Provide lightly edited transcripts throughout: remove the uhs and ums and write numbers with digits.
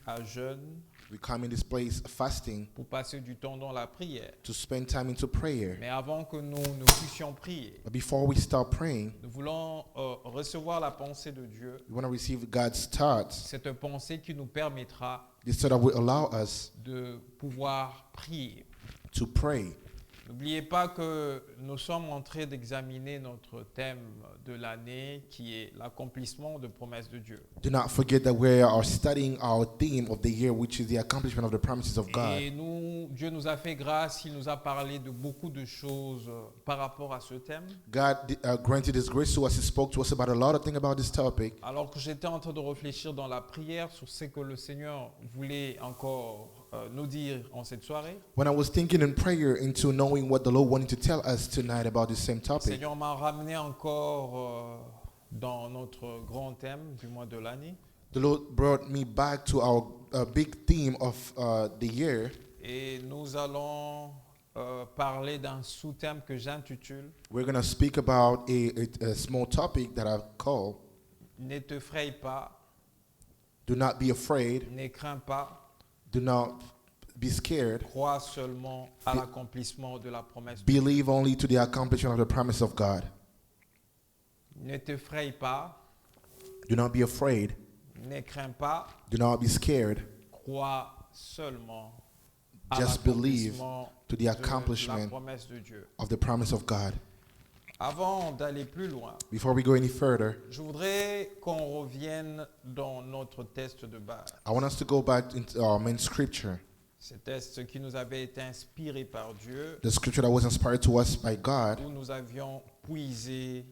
à jeûne, We come in this place fasting pour passer du temps dans la prière. to spend time into prayer. Mais avant que nous puissions prier, But before we start praying, nous voulons recevoir la pensée de Dieu, we want to receive God's thoughts. cette pensée qui nous permettra This thought will allow us de pouvoir prier. to pray. N'oubliez pas que nous sommes en train d'examiner notre thème de l'année qui est l'accomplissement de promesses de Dieu. Do not forget that we are studying our theme of the year, which is the accomplishment of the promises of God. Et Dieu nous a fait grâce, il nous a parlé de beaucoup de choses par rapport à ce thème. God granted His grace to us. He spoke to us about a lot of things about this topic. Alors que j'étais en train de réfléchir dans la prière sur ce que le Seigneur voulait encore nous dire en cette soirée, When I was thinking in prayer into knowing what the Lord wanted to tell us tonight about this same le topic, Seigneur m'a ramené encore dans notre grand thème du mois de l'année. the Lord brought me back to our big theme of the year. Et nous allons parler d'un sous-thème que j'intitule We're going to speak about a small topic that I call « Ne te fraye pas, Do not be afraid. ne crains pas, Do not be scared. crois seulement à l'accomplissement de la promesse. Believe only to the accomplishment of the promise of God. Ne te fraye pas, Do not be afraid. ne crains pas, Do not be scared. crois seulement à Just believe l'accomplissement to the de la accomplishment promesse de Dieu. of the promise of God. Avant d'aller plus loin, Before we go any further, je voudrais qu'on revienne dans notre test de base. I want us to go back into our main scripture, Ce test qui nous avait été inspiré par Dieu, the scripture that was inspired to us by God, où nous avions puisé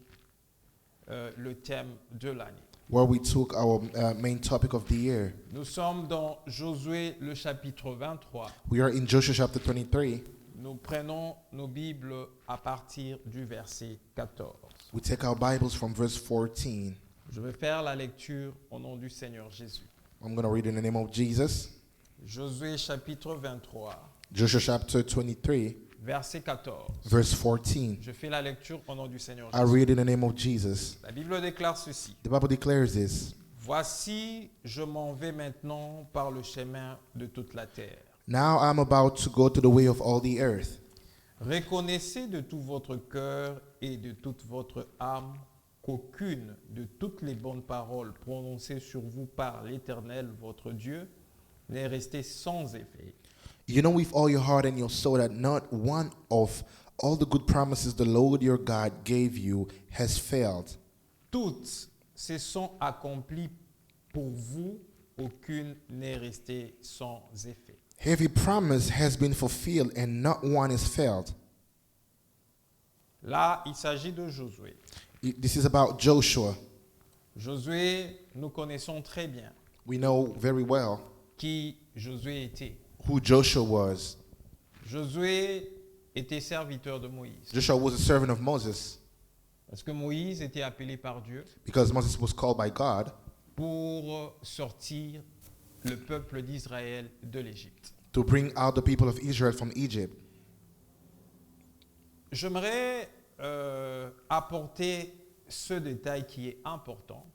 le thème de l'année. where we took our main topic of the year. Nous sommes dans Josué le chapitre 23. We are in Joshua chapter 23. Nous prenons nos Bibles à partir du verset 14. We take our Bibles from verse 14. Je vais faire la lecture au nom du Seigneur Jésus. I'm going to read in the name of Jesus. Josué chapitre 23, Joshua chapter 23, verset 14. verse 14. Je fais la lecture au nom du Seigneur I Jésus. read in the name of Jesus. La Bible déclare ceci. The Bible declares this. Voici, je m'en vais maintenant par le chemin de toute la terre. Now I'm about to go to the way of all the earth. Reconnaissez de tout votre cœur et de toute votre âme qu'aucune de toutes les bonnes paroles prononcées sur vous par l'Éternel, votre Dieu, n'est restée sans effet. You know with all your heart and your soul that not one of all the good promises the Lord your God gave you has failed. Toutes se sont accomplies pour vous, aucune n'est restée sans effet. Every promise has been fulfilled and not one has failed. Là, il s'agit de Josué. This is about Joshua. Josué, nous connaissons très bien We know very well qui Josué était. who Joshua was. Josué était serviteur de Moïse. Joshua was a servant of Moses Parce que Moïse était appelé par Dieu because Moses was called by God pour sortir le peuple d'Israël de l'Égypte. to bring out the people of Israel from Egypt. J'aimerais apporter ce détail qui est important.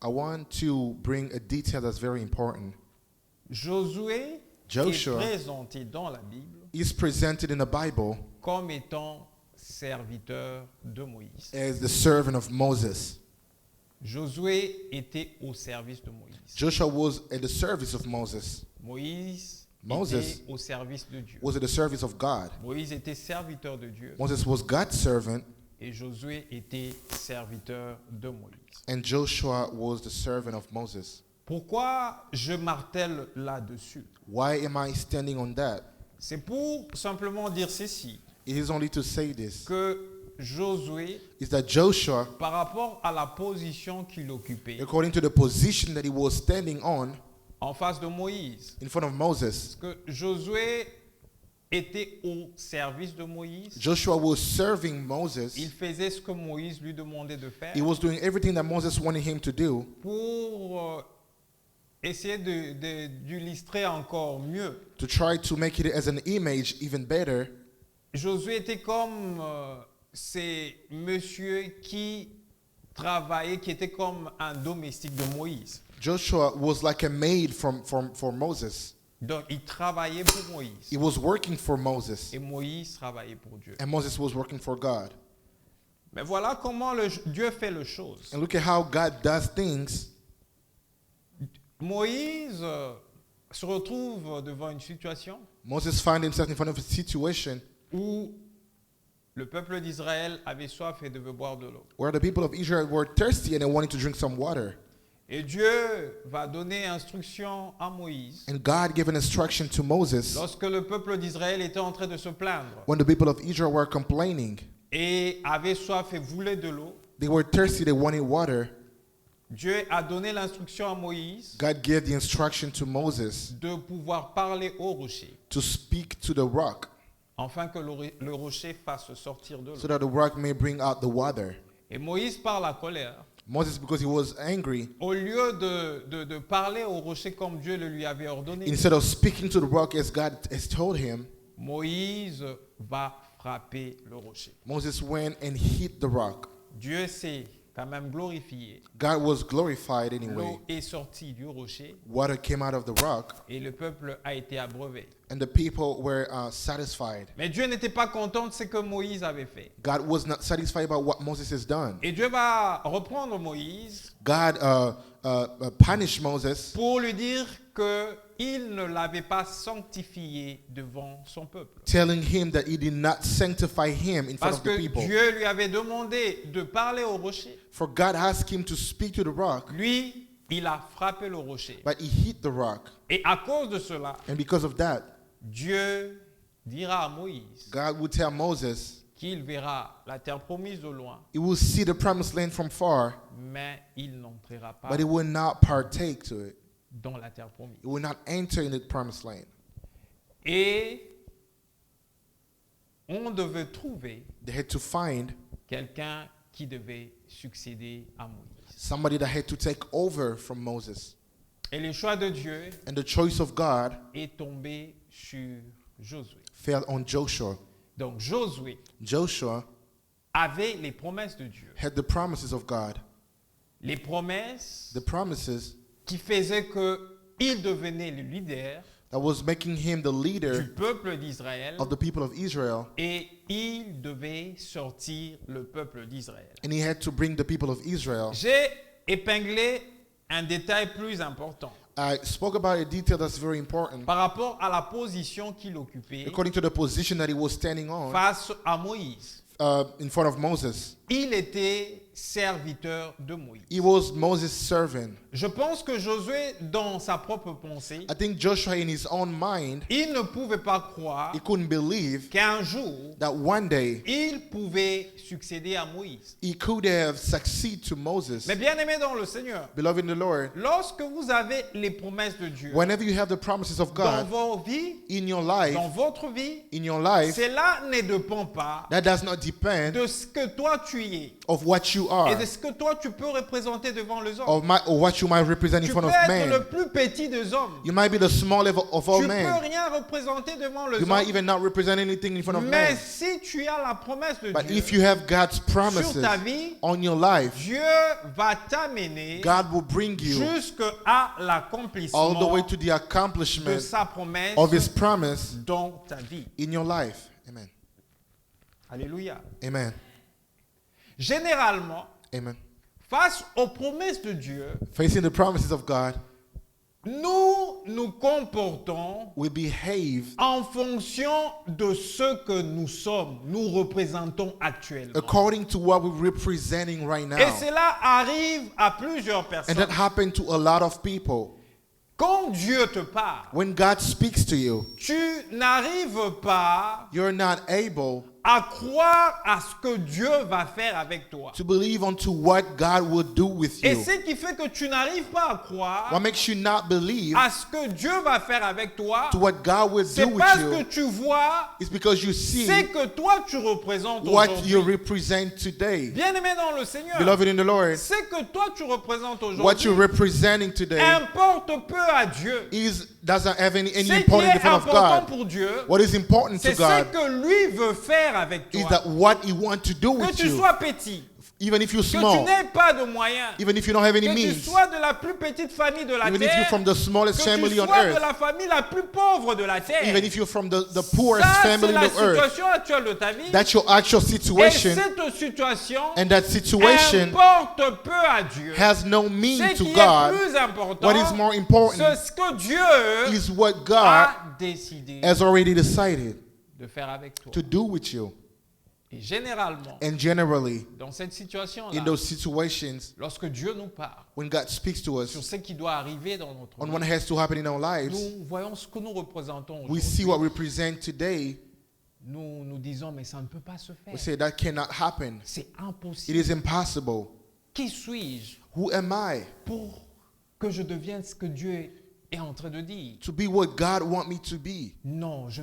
I want to bring a detail that's very important. Josué Joshua est présenté dans la Bible is presented in the Bible comme étant serviteur de Moïse. as the servant of Moses. Josué était au service de Moïse. Joshua was at the service of Moses. Moïse Moses était au service de Dieu. Was at the service of God. Moïse était serviteur de Dieu Moses was God's servant, et Josué était serviteur de Moïse. and Joshua was the servant of Moses. Pourquoi je martèle là-dessus? Why am I standing on that? C'est pour simplement dire ceci, It is only to say this, que Josué, is that Joshua, par rapport à la position qu'il occupait according to the position that he was standing on en face de Moïse, in front of Moses, parce que Josué était au service de Moïse, Joshua was serving il Moses. faisait ce que Moïse lui demandait de faire He was doing everything that Moses wanted him to do pour essayer d'illustrer encore mieux. to try to make it as an image even better. Josué était comme ces messieurs qui travaillaient, qui étaient comme un domestique de Moïse. Joshua was like a maid for Moses. Donc, il travaillait pour Moïse. He was working for Moses, Et Moïse travaillait pour Dieu. and Moses was working for God. Mais voilà comment Dieu fait les choses. And look at how God does things. Moïse se retrouve devant une situation Moses found himself in front of a situation où le peuple d'Israël avait soif et devait boire de l'eau. where the people of Israel were thirsty and they wanted to drink some water. Et Dieu va donner instruction à Moïse And God gave an instruction to Moses lorsque le peuple d'Israël était en train de se plaindre when the people of Israel were complaining. et avait soif et voulait de l'eau. They were thirsty, they wanted water. Dieu a donné l'instruction à Moïse God gave the instruction to Moses de pouvoir parler au rocher to speak to the rock afin que le rocher fasse sortir de l'eau. so that the rock may bring out the water. Et Moïse, par la colère, Moses, because he was angry, au lieu de parler au rocher comme Dieu le lui avait ordonné, instead of speaking to the rock as God has told him, Moïse va frapper le rocher. Moses went and hit the rock. Dieu s'est quand même glorifié. God was glorified anyway. L'eau est sortie du rocher Water came out of the rock, et le peuple a été abreuvé. and the people were satisfied. Mais Dieu n'était pas content de ce que Moïse avait fait. God was not satisfied about what Moses has done. Et Dieu va reprendre Moïse God punished Moses pour lui dire qu'il ne l'avait pas sanctifié devant son peuple. telling him that he did not sanctify him in front Parce of que the people. Dieu lui avait demandé de parler au rocher. For God asked him to speak to the rock, Lui, il a frappé le rocher. but he hit the rock. Et à cause de cela, And because of that, Dieu dira à Moïse God would tell Moses qu'il verra la terre promise de loin, he will see the promised land from far, mais il n'entrera pas but he will not partake to it. dans la terre promise. He will not enter in the promised land. Et on devait trouver They had to find quelqu'un qui devait succéder à Moïse. somebody that had to take over from Moses. Et le choix de Dieu And the choice of God est tombé sur Josué. fell on Joshua. Donc Josué Joshua avait les promesses de Dieu. had the promises of God. Les promesses The promises qui faisaient qu'il devenait le leader that was making him the du leader peuple d'Israël of the people of Israel. et il devait sortir le peuple d'Israël. And he had to bring the people of Israel. J'ai épinglé un détail plus important I spoke about a detail that's very important par rapport à la position qu'il occupait according to the position that he was standing on face à Moïse. in front of Moses. Il était serviteur de Moïse. He was Moses' servant. Je pense que Josué, dans sa propre pensée, I think Joshua, in his own mind, il ne pouvait pas croire he couldn't believe qu'un jour, that one day il pouvait succéder à Moïse. he could have succeeded to Moses. Mais bien aimé dans le Seigneur, Beloved in the Lord, lorsque vous avez les promesses de Dieu whenever you have the promises of dans God vos vies, in your life, dans votre vie, cela ne dépend pas that does not depend de ce que toi tu es of what you et are, de ce que toi tu peux représenter devant les hommes. or what you might represent in Tu front peux of être men. le plus petit des hommes. You might be the small level of all Tu peux men. rien représenter devant les You might hommes. even not represent anything in front of Mais men. si tu as la promesse de But Dieu if you have God's sur promises ta vie, on your life, Dieu va t'amener God will bring you jusqu'à all the way l'accomplissement to the de accomplishment sa promesse of His promise dans ta vie. in your life. Amen. Alléluia. Amen. Généralement, Amen. face aux promesses de Dieu, Facing the promises of God, nous comportons we behave en fonction de ce que nous sommes, nous représentons actuellement. according to what we're representing right Et now. cela arrive à plusieurs And personnes. that happened to a lot of people. Quand Dieu te parle, When God speaks to you, tu n'arrives pas you're not able à croire à ce que Dieu va faire avec toi. to believe onto what God will do with Et you. ce qui fait que tu n'arrives pas à croire What makes you not believe à ce que Dieu va faire avec toi, to what God will c'est do with parce que you tu vois is because you see ce que toi tu représentes what you aujourd'hui. represent today. Bien-aimé dans le Seigneur, Beloved in the Lord, ce que toi tu représentes what aujourd'hui you're representing today importe peu à Dieu. doesn't have any Ce qui importance in est front of important God. pour Dieu, What is important to c'est ce God que lui veut faire avec is toi. that what He wants to do Que with tu you, sois petit, Even if you're que tu small, n'aies pas de moyens, even if you don't have any que tu means, sois de la plus petite famille de la even if you're terre, from the smallest que tu family on sois de earth, la famille la plus pauvre de la terre. even if you're from the poorest Ça, c'est family la on earth, situation actuelle de ta vie. that's your actual Et situation, cette situation and that situation importe peu à Dieu. has no Ce meaning to qui est God. plus important, What is more important c'est ce que Dieu is what God a décidé has already decided de faire avec toi. to do with you. Et généralement, And generally, dans cette situation-là, in those situations, lorsque Dieu nous parle when God speaks to sur us ce qui doit arriver dans notre on vie, what has to happen in our lives, nous voyons ce que nous représentons we see aujourd'hui. what we present today. Nous nous disons, mais ça ne peut pas se faire. We say that cannot happen. C'est It impossible. is impossible. Qui suis-je Who am I pour que je devienne ce que Dieu est en train de dire? to be what God wants me to be? Non, je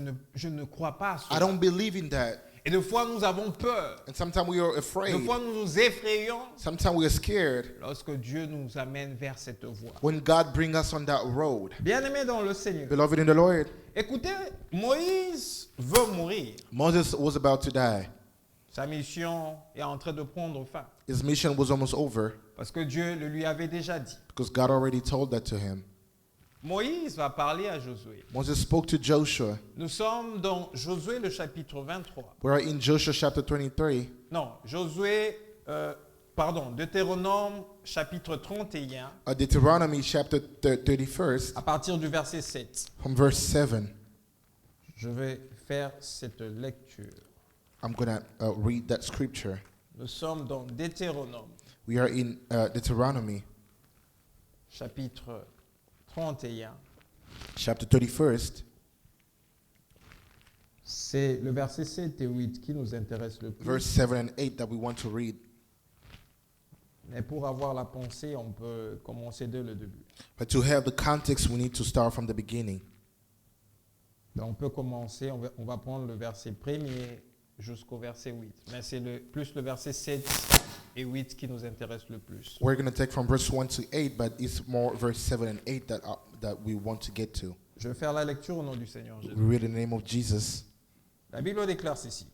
ne crois pas à I cela. don't believe in that. Et des fois, nous avons peur. And sometimes we are Des afraid. fois, nous nous effrayons Sometimes we are scared lorsque Dieu nous amène vers cette voie. when God brings us on that road. Bien-aimés dans le Seigneur, Beloved in the Lord, écoutez, Moïse veut mourir. Moses was about to die. Sa mission est en train de prendre fin. His mission was almost over Parce que Dieu le lui avait déjà dit. because God already told that to him. Moïse va parler à Josué. Moses spoke to Joshua. Nous sommes dans Josué le chapitre 23. We are in Joshua chapter 23. Non, Deutéronome chapitre 31 Deuteronomy chapter 31st à partir du verset 7. from verse 7. Je vais faire cette lecture. I'm going to read that scripture. Nous sommes dans Deutéronome We are in Deuteronomy chapitre 31. chapter 31st. C'est le verset 7 et 8 qui nous intéresse le plus. Verse 7 and 8 that we want to read. Mais pour avoir la pensée, on peut commencer dès le début. But to have the context, we need to start from the beginning. Donc on peut commencer, on va prendre le verset premier jusqu'au verset 8. Mais c'est plus le verset 7 et 8 qui nous intéresse le plus. We're going to take from verse 1 to 8, but it's more verse 7 and 8 that we want to get to. Je vais faire la lecture au nom du Seigneur We Jésus. read in the name of Jesus. La Bible déclare ceci.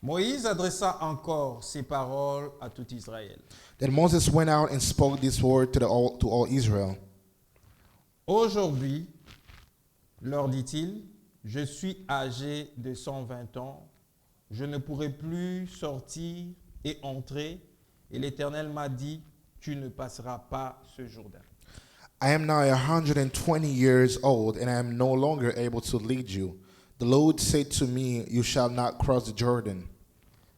Moïse adressa encore ces paroles à tout Israël. Then Moses went out and spoke this word to all Israel. Aujourd'hui, leur dit-il, je suis âgé de 120 ans, je ne pourrai plus sortir et entrer, et l'Éternel m'a dit, tu ne passeras pas ce Jourdain. I am now 120 years old, and I am no longer able to lead you. The Lord said to me, you shall not cross the Jordan.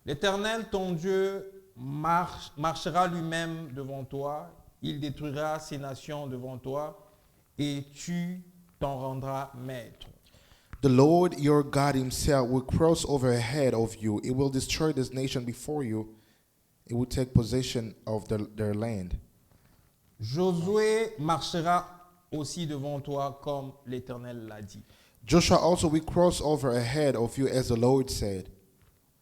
L'Éternel, ton Dieu, marchera lui-même devant toi, il détruira ces nations devant toi, et tu t'en rendras maître. The Lord your God himself will cross over ahead of you. It will destroy this nation before you. It will take possession of their land. Josué marchera aussi devant toi comme l'Éternel l'a dit. Joshua also will cross over ahead of you as the Lord said.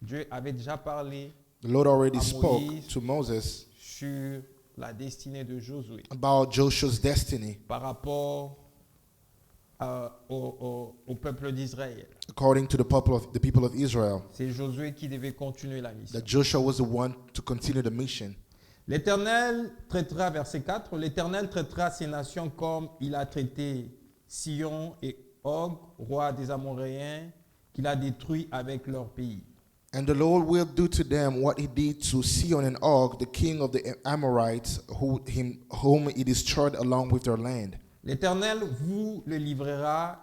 Dieu avait déjà parlé The Lord already à spoke Moïse to Moses sur la destinée de Josué about Joshua's destiny par rapport au peuple d'Israël. according to the people of Israel. C'est Josué qui devait continuer la mission. That Joshua was the one to continue the mission. L'Éternel traitera, verset 4, l'Éternel traitera ces nations comme il a traité Sion et Og, roi des Amoréens, qu'il a détruits avec leur pays. And the Lord will do to them what he did to Sihon and Og, the king of the Amorites, whom he destroyed along with their land. L'Éternel vous le livrera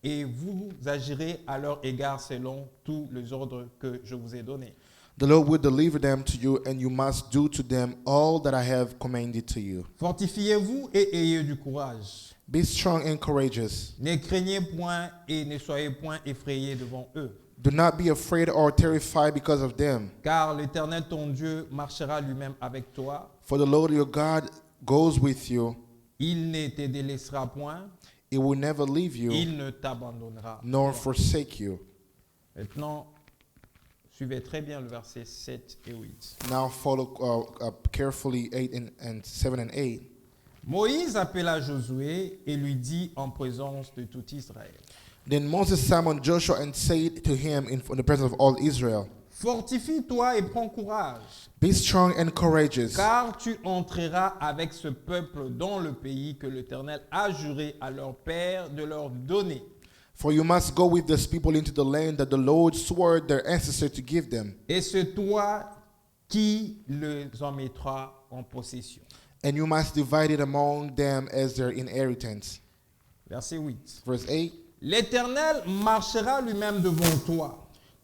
et vous agirez à leur égard selon tous les ordres que je vous ai donnés. The Lord will deliver them to you, and you must do to them all that I have commanded to you. Fortifiez-vous et ayez du courage. Be strong and courageous. Ne craignez point et ne soyez point effrayés devant eux. Do not be afraid or terrified because of them. Car l'Éternel ton Dieu marchera lui-même avec toi. For the Lord your God goes with you. Il ne te délaissera point. He will never leave you Il ne t'abandonnera nor point. forsake you. Maintenant, suivez très bien le verset 7 et 8. Now follow carefully 8 and 7 and 8. Moïse appela Josué et lui dit en présence de tout Israël. Then Moses summoned Joshua and said to him in the presence of all Israel, Fortifie-toi et prends courage, Be strong and courageous, car tu entreras avec ce peuple dans le pays que l'Éternel a juré à leur père de leur donner. for you must go with this people into the land that the Lord swore their ancestors to give them. Et c'est toi qui les en mettras en possession. And you must divide it among them as their inheritance. Verset 8. Verse 8, L'Éternel marchera lui-même devant toi.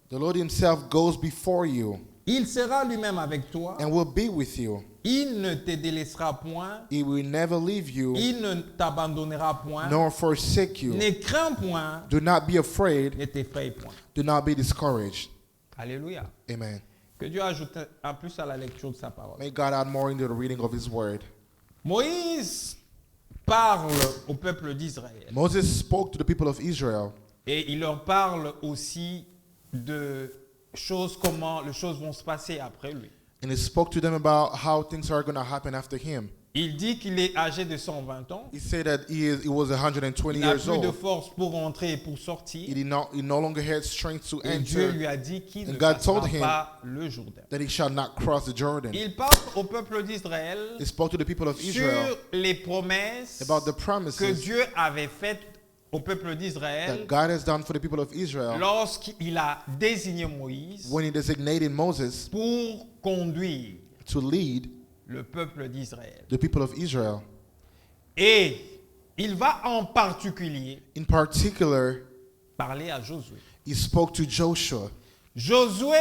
the Lord himself goes before you Il sera lui-même avec toi. and will be with you. Il ne te délaissera point. He will never leave you Il ne t'abandonnera point. nor forsake you. Ne crains point. Do not be afraid. Ne t'effraie point. Do not be discouraged. Alléluia. Amen. Que Dieu ajoute un plus à la lecture de sa parole. May God add more into the reading of his word. Moïse parle au peuple d'Israël. Moses spoke to the people of Israel, Et il leur parle aussi de choses, comment les choses vont se passer après lui. and he spoke to them about how things are going to happen after him. Il dit qu'il est âgé de 120 ans. He said that he was 120 Il n'a years plus de old. force pour entrer et pour sortir. He no longer had strength to Et Dieu enter, lui a dit qu'il And ne God passera told him pas le Jourdain. that he shall not cross the Jordan. Il parle au peuple d'Israël He spoke to the people of Israel sur les promesses about the que promises Dieu avait faites au peuple that d'Israël God has done for the people of Israel lorsqu'il a désigné Moïse when he designated Moses pour conduire to lead le peuple d'Israël. the people of Israel. Et il va en particulier In particular, parler à Josué. he spoke to Joshua. Josué,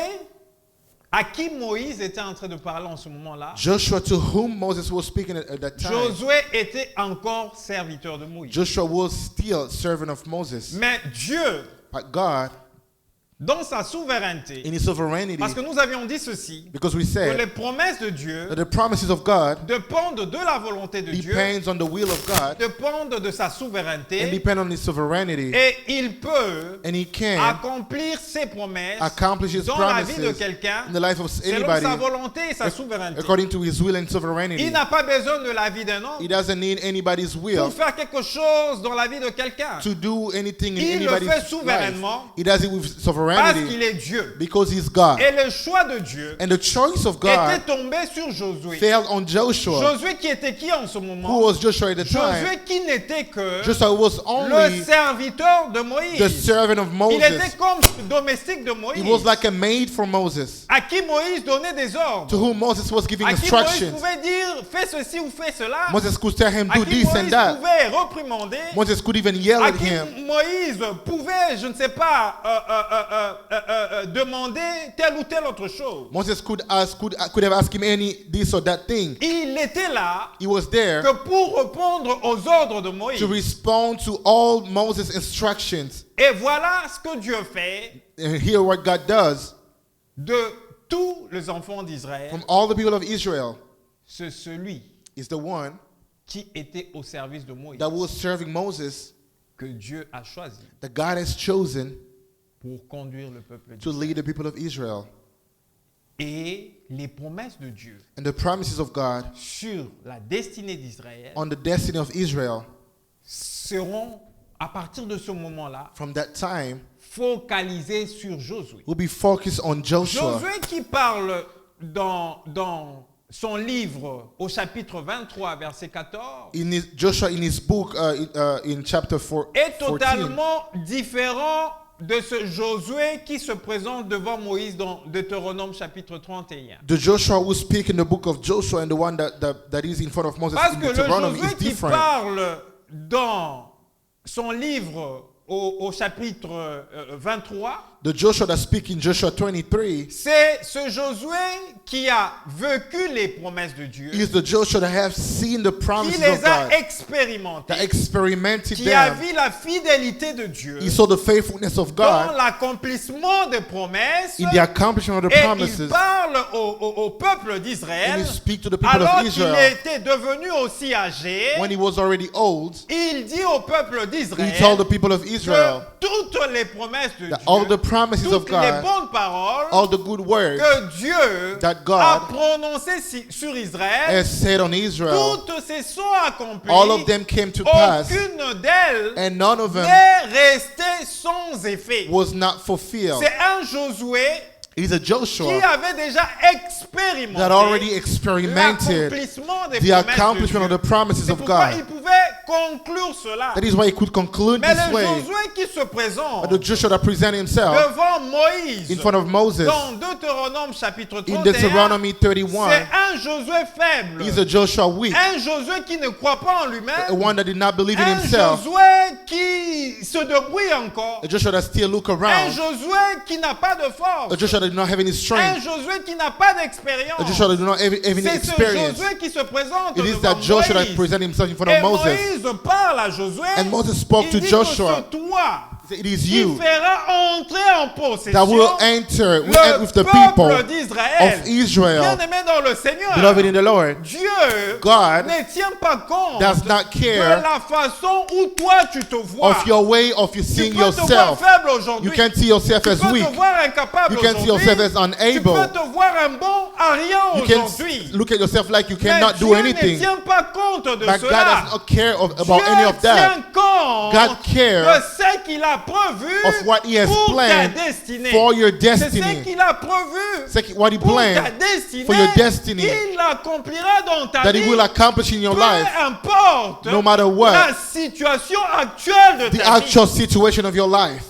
à qui Moïse était en train de parler en ce moment-là, Joshua, to whom Moses was speaking at that time. Josué était encore serviteur de Moïse. Joshua was still servant of Moses. Mais Dieu, But God, dans sa souveraineté, in his sovereignty, parce que nous avions dit ceci, because we que said les promesses de Dieu that the promises of God dépendent de la volonté de Dieu, depends on the will of God dépendent de sa and souveraineté, depend on his sovereignty, et il peut and he can accomplir ses promesses accomplish his dans la vie de promises quelqu'un in the life of selon anybody sa volonté et sa souveraineté. according to his will and Il sovereignty. n'a pas besoin de la vie d'un He homme doesn't need anybody's will pour faire quelque chose dans la vie de quelqu'un, to do anything in Il le anybody's fait life. souverainement He does it with parce sovereignty qu'il est Dieu. because he's God. Et le choix de Dieu And the choice of était God tombé sur Josué. fell on Joshua. Josué qui était qui en ce Who moment? was Joshua at the time? Josué qui n'était que Joshua was le only serviteur de the Moïse. servant of Il était Moses. comme domestique de He was Moïse, like a maid for Moses, à qui Moïse donnait des to ordres, whom Moses was giving à qui Moïse instructions. pouvait dire fais ceci ou fais cela, Moses could tell him, à do qui this and Moïse that. pouvait réprimander, Moses could even yell à at qui him. Moïse pouvait, je ne sais pas, demander telle ou telle autre chose. Moses could have asked him any this or that thing. Il était là He was there que pour répondre aux ordres de Moïse. to respond to all Moses' instructions. Et voilà ce que Dieu fait And hear what God does de tous les enfants d'Israël. from all the people of Israel. C'est celui Is the one qui était au service de Moïse that was serving Moses, que Dieu a choisi that God has chosen pour conduire le peuple to d'Israël. lead the people of Israel. Et les promesses de Dieu And the promises of God sur la destinée d'Israël on the destiny of Israel seront, à partir de ce moment-là, from that time focalisées sur Josué. will be focused on Joshua. Josué qui parle dans son livre au chapitre 23, verset 14, Joshua in his book in chapter est 14 totalement différent de ce Josué qui se présente devant Moïse dans Deutéronome chapitre 31. The Joshua who speak in the book of Joshua and the one that is in front of Moses Parce in que le Deuteronomy Josué is qui different. parle dans son livre au chapitre 23, The Joshua that speak in Joshua 23 c'est ce Josué qui a vécu les promesses de Dieu, is the Joshua that have seen the qui promises les of a God, expérimentées, that experimented qui a them. vu la fidélité de Dieu He saw the faithfulness of dans God l'accomplissement des promesses, in the accomplishment of the et il promises. parle au peuple And d'Israël he speak to the people alors of qu'il Israel était devenu aussi âgé. when he was already old. Il dit au peuple He d'Israël told the people of Israel que toutes les promesses de that all the Dieu, promises of toutes les God, bonnes paroles all the good words que Dieu that God a prononcées sur Israël, has said on Israel, toutes ces sont accomplies. all of them came to pass, Aucune d'elles and none of them n'est restée sans effet. was not fulfilled. C'est un Josué He's a qui Joshua avait déjà expérimenté that already experimented l'accomplissement des the promesses de accomplishment of Dieu. the promises C'est of pourquoi God. il pouvait conclure cela. That is why he could conclude Mais this le way. Josué qui se présente But the Joshua that presented himself devant Moïse in front of Moses dans Deutéronome chapitre in 31, Deuteronomy c'est 31, un Josué faible, he's a Joshua weak, un Josué qui ne croit pas en a lui-même, one that did not believe in un himself, Josué qui se débrouille encore, a Joshua that still look un around, Josué qui n'a pas de a force, Joshua that did not have any un strength, Josué qui n'a pas d'expérience. a Joshua that did not have any C'est ce experience. Josué qui se présente It is devant that Joshua that Moïse. presented himself in front Et of Moses. Moïse parle à Josué. And Moses spoke Il to dit Joshua. que c'est toi It is qui you fera entrer en possession that will enter le with the people peuple d'Israël. of Israel. Bien-aimé dans le Seigneur, Beloved in the Lord, Dieu God ne tient pas compte does not de care la façon où toi tu te vois. of your way of you Tu seeing peux te voir yourself. faible aujourd'hui. You can see yourself Tu as peux weak. te voir incapable You can see aujourd'hui. yourself as Tu unable. peux te voir un bon à rien You can aujourd'hui. look at yourself like you Mais cannot Dieu do ne anything. tient pas compte de But God does cela. not care about Dieu any of that. tient compte God cares de ce qu'il a prévu of what He has pour ta planned destinée. for your C'est ce destiny. qu'il a prévu What He pour ta planned destinée. for your destiny, Il accomplira dans ta that vie. He will accomplish in your Peu life, importe no matter what la situation actuelle de the ta vie. actual situation of your life.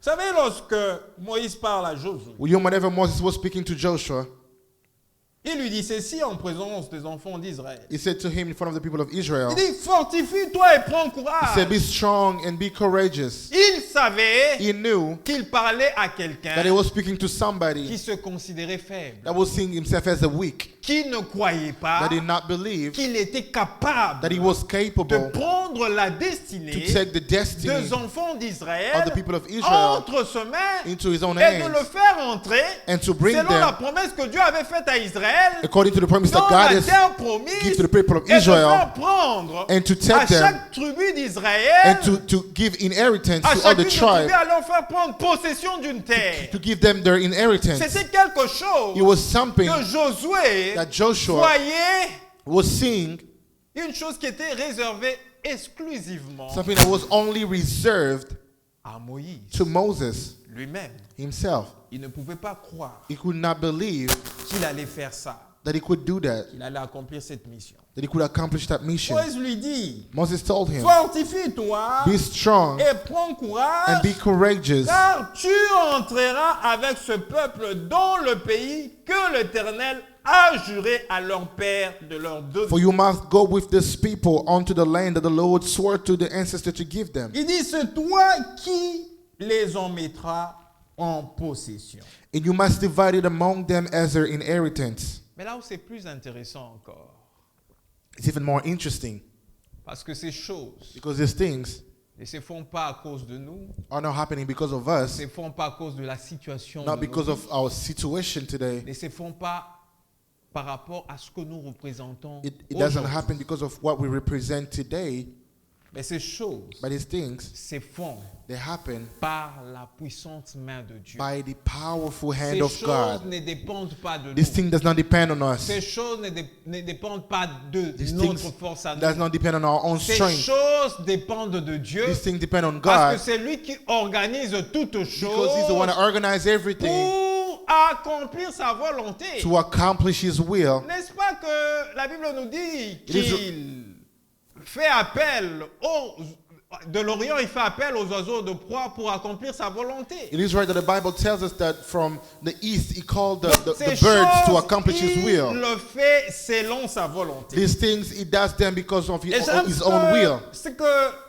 Vous savez, lorsque Moïse parle à Josué, Whenever Moses was speaking to Joshua, il lui dit ceci en présence des enfants d'Israël. he said to him in front of the people of Israel, Il dit, fortifie-toi et prends he courage. said, be strong and be courageous. Il savait He knew qu'il parlait à that quelqu'un he was speaking to somebody qui se considérait faible, that was seeing himself as a weak, qui ne croyait pas that did not believe qu'il était capable that he was de capable prendre la to destinée take the destiny des enfants of d'Israël the people of Israel entre ses mains into his own et de le hands faire entrer and to bring selon la them promesse que Dieu avait faite à Israël according to the promise that dans God la has terre promise give to the people of et de Israel faire prendre and to à take them chaque tribu d'Israël, and to give inheritance à to all chacune the des tribus tribes, à leur faire prendre possession d'une terre. to give them their inheritance. C'était quelque chose It was something que Josué that Joshua voyait, was seeing, une chose qui était réservée exclusivement something that was only reserved à Moïse to Moses lui-même. himself. Il ne pouvait pas croire He could not believe qu'il allait faire ça, that he could do that, qu'il allait accomplir cette mission. that he could accomplish that mission. Moïse lui dit, Moses told him, fortifie-toi be strong et prends and courage, be courageous, car tu entreras avec ce peuple dans le pays que l'Éternel a juré à leur père de leur donner. for you must go with this people unto the land that the Lord swore to the ancestors to give them. Il dit, c'est toi qui les en mettras en possession. And you must divide it among them as their inheritance. Mais là où c'est plus intéressant encore, It's even more interesting parce que ces choses because these things ne se font pas à cause de nous, are not happening because of ne us, se font pas à cause de la situation not de because nos of our situation today. vies, ne se font pas par rapport à ce que nous représentons It doesn't aujourd'hui. happen because of what we represent today, Mais ces choses but these things, se font they happen par la puissante main de Dieu. by the powerful hand Ces of choses God. ne dépendent pas de This nous. thing does not depend on us. Ces choses ne dépendent pas de These notre things force à does nous. not depend on our own Ces strength. choses dépendent de Dieu These things depend on parce que God c'est lui qui organise toutes because He's the one that choses organizes everything pour accomplir sa volonté. to accomplish His will. N'est-ce pas que la Bible nous dit It is- qu'il fait appel de l'Orient, il fait appel aux oiseaux de proie pour accomplir sa volonté. It is right that the Bible tells us that from the east He called Ces the birds to choses, accomplish His il will. le fait selon sa volonté. These things He does them because of Et His j'aime own will. ce que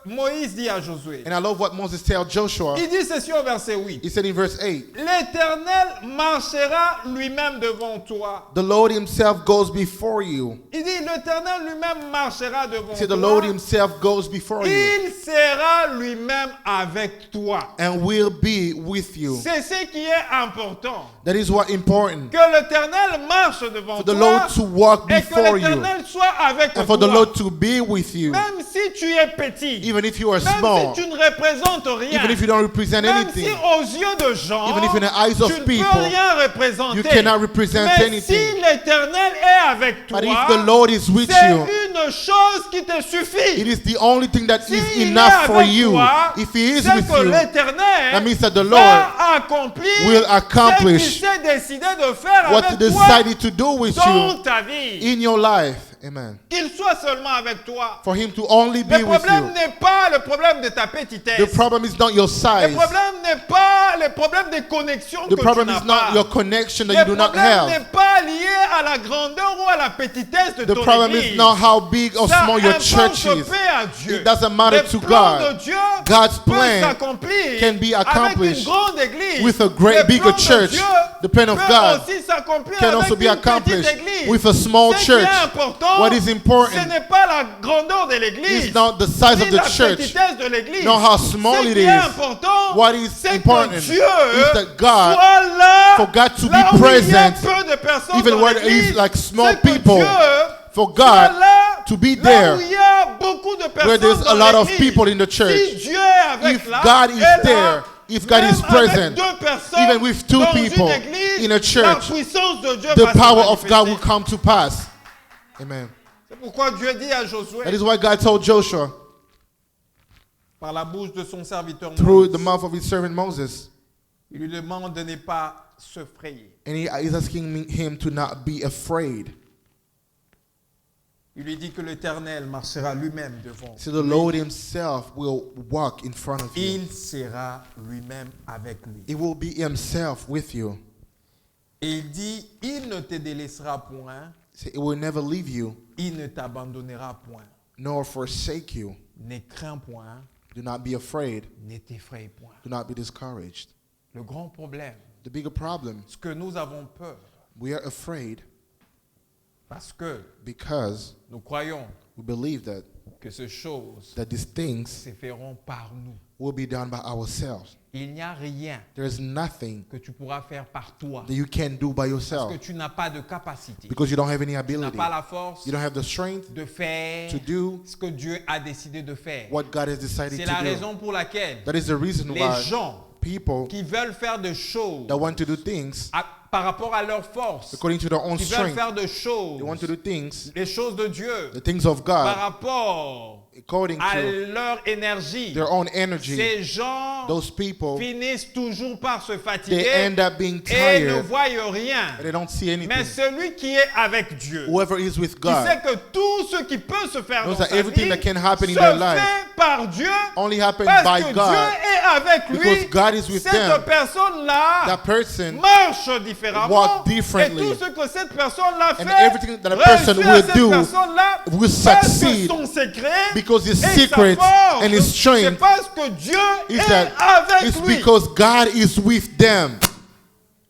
Moïse dit à Josué. And I love what Moses tells Joshua. Il dit ceci au verset 8. He said in verse 8, L'Éternel marchera lui-même devant toi. the Lord Himself goes before you. Il dit l'Éternel lui-même marchera devant He said, toi. the Lord Himself goes before you Il sera lui-même avec toi. and will be with you. C'est ce qui est important. That is what important. Que l'Éternel marche devant For the toi Lord to walk et que before you l'Éternel soit avec and for the toi. Lord to be with you. Même si tu es petit, Even if you are même small, si tu ne représentes rien, even if you don't represent même si anything, aux yeux de gens, even if in the eyes of tu ne people, peux rien représenter. you cannot represent Mais anything. si l'Éternel est avec toi, But if the Lord is with c'est you, une chose qui te It suffit. is the only thing that is S'il est enough for avec you. toi, If He is c'est with que you, l'Éternel that means that the Lord va accomplir will ce accomplish qu'il s'est décidé de faire what He avec toi decided to do with dans you ta vie. in your life. Amen. Qu'il soit seulement avec toi. For Him to only be Le with problème you. n'est pas le problème de ta petitesse. The problem is not your Le size. problème n'est pas le problème des connexions The que tu problem n'as is not pas. your connection that Le you do not problème n'est have. pas lié à la grandeur ou à la petitesse de The ton problem église. is not how big or Ça small your importe church is. peu à Dieu. It doesn't matter Le to plan God. de Dieu God's peut plan s'accomplir can be avec accomplished une grande église. with a great Le bigger plan de church. Dieu The plan of peut God aussi s'accomplir can avec also be une accomplished petite église. with a small Ce qui church. est important, What is ce important n'est pas la grandeur de l'église, is not the size ni of the la church, petitesse de l'église. nor how small Ce it qui est is. important, What is c'est important que is Dieu that God, soit là, for God to là be où il y a present, peu de personnes even dans where there l'église, is like small c'est que people, Dieu for soit God là, to be là there, où il y a beaucoup de where personnes there's a dans lot of l'église. people in the church. Si Dieu est avec If là, God is est là, there, if God même is avec present, deux personnes even with two dans people une église, in a church, la puissance de Dieu the va se power of God will manifester. come to pass. Amen. C'est pourquoi Dieu dit à Josué, That is why God told Joshua par la bouche de son serviteur through the Moïse, mouth of his servant Moses, il lui demande de ne pas se frayer. and he is asking him to not be afraid. Il lui dit que l'Éternel marchera lui-même devant. So the Lord himself will walk in front of you. Il sera lui-même avec lui. He will be himself with you. Et il dit, il ne te délaissera point, So he will never leave you il ne t'abandonnera point. nor forsake you. Ne crains point, Do not be afraid. ne t'effraie point. Do not be discouraged. Le grand problème, The bigger problem, ce que nous avons peur, we are afraid parce que because nous croyons we believe que ces choses that these things se feront par nous. will be done by ourselves. Il n'y a rien There is nothing que tu pourras faire par toi that you can do by parce yourself que tu n'as pas de capacité. because you don't have any Tu n'as ability. pas la force You don't have the strength de faire to do ce que Dieu a décidé de faire. what God has decided C'est to la do. raison pour laquelle That is the reason les why gens people qui veulent faire des choses that want to do things par rapport à leur force, according to their own qui veulent strength, faire des they want to choses, do things, les choses de Dieu, the things of par God, rapport according à to leur énergie, their own energy. ces gens Those people, finissent toujours par se they fatiguer end up being et ne tired voient rien. and they don't see Mais anything. celui qui est avec Dieu, Whoever is with qui God sait que tout ce qui peut se faire knows dans that sa everything vie that can happen in se their life fait par Dieu only happens parce by que God. Dieu est avec lui. Because God is with Cette them. personne-là That person marche différemment walk et differently. tout ce que cette personne-là And fait everything that a person réussit à will cette do personne-là will parce que succeed son secret because his et secret sa force, and his c'est strength parce que Dieu is est that avec it's lui. because God is with them.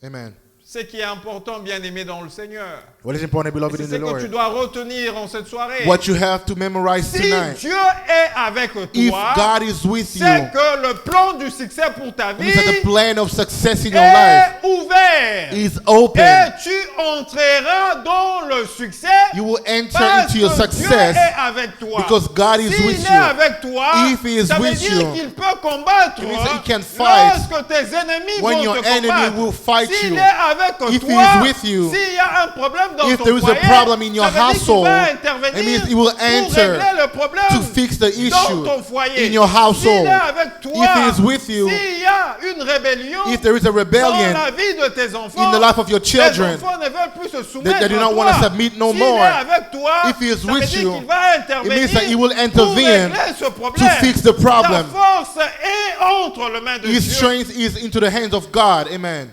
Amen. Ce qui est important, bien aimé dans le Seigneur, What is important, beloved c'est in ce the que tu Lord? dois retenir en cette soirée. What you have to memorize Si tonight. Dieu est avec If toi, God is with you, c'est que le plan du succès pour ta it vie means that the plan of success in your life est ouvert. is Et open. tu entreras dans le succès You will enter parce into your que Dieu success est avec toi. because God is S'il with est you. avec toi, If he is ça veut with dire you, qu'il peut combattre it means that he can fight lorsque tes ennemis when vont your te enemy combattre. will fight S'il you. est avec If he toi, is with you, s'il y a un problème dans if ton there is a foyer, problem in your ça veut dire qu'il household, va it intervenir means he will pour enter régler le problème to fix the dans issue ton foyer. in your household. S'il est avec toi, If he is with you, s'il y a une rébellion if there is a dans rebellion la vie de tes enfants, in the life of your les children, enfants ne veulent plus se soumettre they do à not toi. want to submit no S'il more. est avec toi, If he is ça veut with dire you, qu'il va it intervenir means that he will pour intervene régler ce to problème. fix the problem. Ta force est entre les mains de His Dieu. strength is into the hands of God. Amen.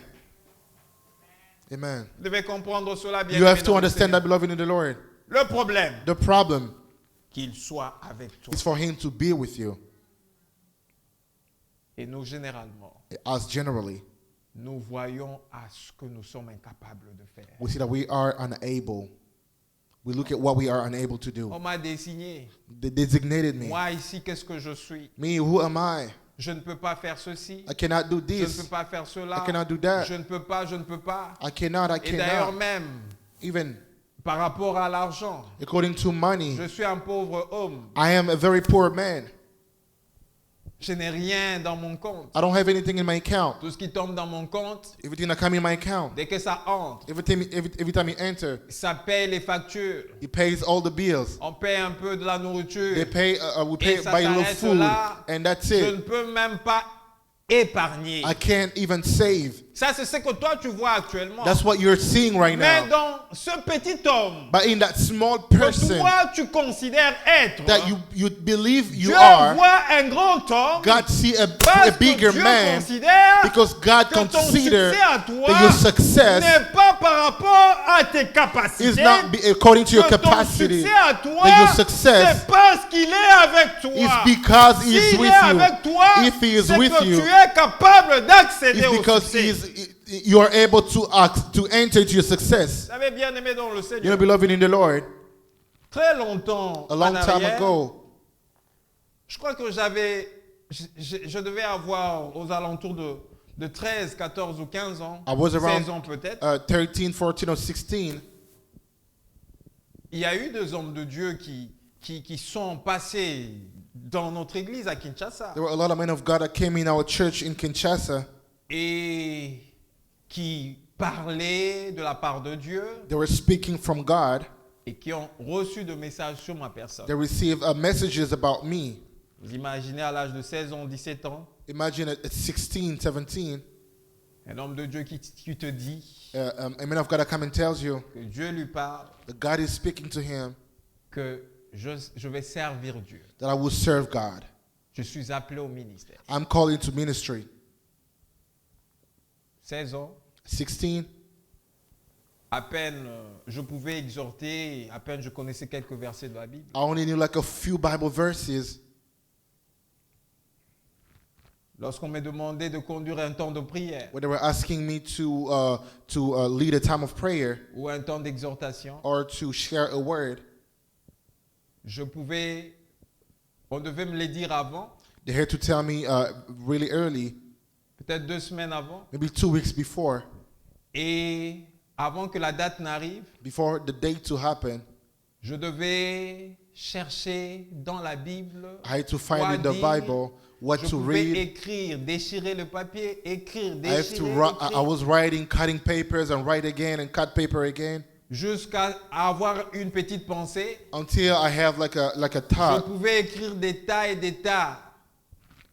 Amen. Vous devez comprendre cela bien. You have aimé to dans le understand Seigneur. that, beloved in the Lord. Le problème, The problem qu'il soit avec toi. is for him to be with you. Et nous, généralement, Us generally, nous voyons à ce que nous sommes incapables de faire. we see that we are unable. We look at what we are unable to do. On m'a désigné. They designated me. Moi, ici, qu'est-ce que je suis? Me, who am I? Je ne peux pas faire ceci. I cannot do Je ne this. peux pas faire cela. I cannot do that. Je ne peux pas, je ne peux pas. I cannot. I Et d'ailleurs cannot. même, Even par rapport à l'argent, according to money, je suis un pauvre homme. I am a very poor man. Je n'ai rien dans mon compte. I don't have anything in my account. Tout ce qui tombe dans mon compte, Everything that come in my account. dès que ça entre, Every time he enter, ça paye les factures. he pays all the bills. On paye un peu de la nourriture. They pay. We pay Et ça buy a little s'arrête food, là. and that's Je ne it. peux même pas épargner. I can't even save. Ça, c'est ce que toi, tu vois actuellement. That's what you're seeing right Mais now. dans ce petit homme But in that small que person toi, tu considères être, that you believe you Dieu are, voit un grand homme God see a parce bigger que Dieu man considère because God que ton consider succès à toi that your success n'est pas par rapport à tes capacités. is not according to your Que ton capacity. succès à toi, That your success c'est parce qu'il est avec toi. It's because he is S'il with est you. avec toi, If he is c'est with que you, tu es capable d'accéder it's au because succès. you are able to enter to your success. Vous savez, bien aimé dans le You Seigneur, know, beloved in the Lord, très longtemps a long en time arrière, ago, je crois que je devais avoir aux alentours de 13, 14 ou 15 ans, I was 16 around ans peut-être. 13, 14, or 16. Il y a eu deux hommes de Dieu qui sont passés dans notre église à Kinshasa There were a lot of men of God that came in our church in Kinshasa. et qui parlaient de la part de Dieu They were speaking from God. et qui ont reçu de messages sur ma personne. They received messages about me. Vous imaginez à l'âge de 16 ans, 17 ans, Imagine at 16, 17, un homme de Dieu qui te dit a man of God that come and tells you que Dieu lui parle, that God is speaking to him, que je vais servir Dieu. that I will serve God. Je suis appelé au ministère. I'm called into ministry. 16 ans, 16, à peine je pouvais exhorter, à peine je connaissais quelques versets de la Bible. I only knew like a few Bible verses. Lorsqu'on me demandait de conduire un temps de prière When they were asking me to lead a time of prayer ou un temps d'exhortation, or to share a word, on devait me les dire avant, they had to tell me really early, peut-être 2 semaines avant, maybe 2 weeks before et avant que la date n'arrive, the date to happen. je devais chercher dans la Bible I had to quoi find in the dire. Bible what Je to pouvais read. écrire, déchirer le papier, écrire, I have to déchirer, I was writing, cutting papers and write again and cut paper again jusqu'à avoir une petite pensée. until I have like a Je thought. pouvais écrire des tas et des tas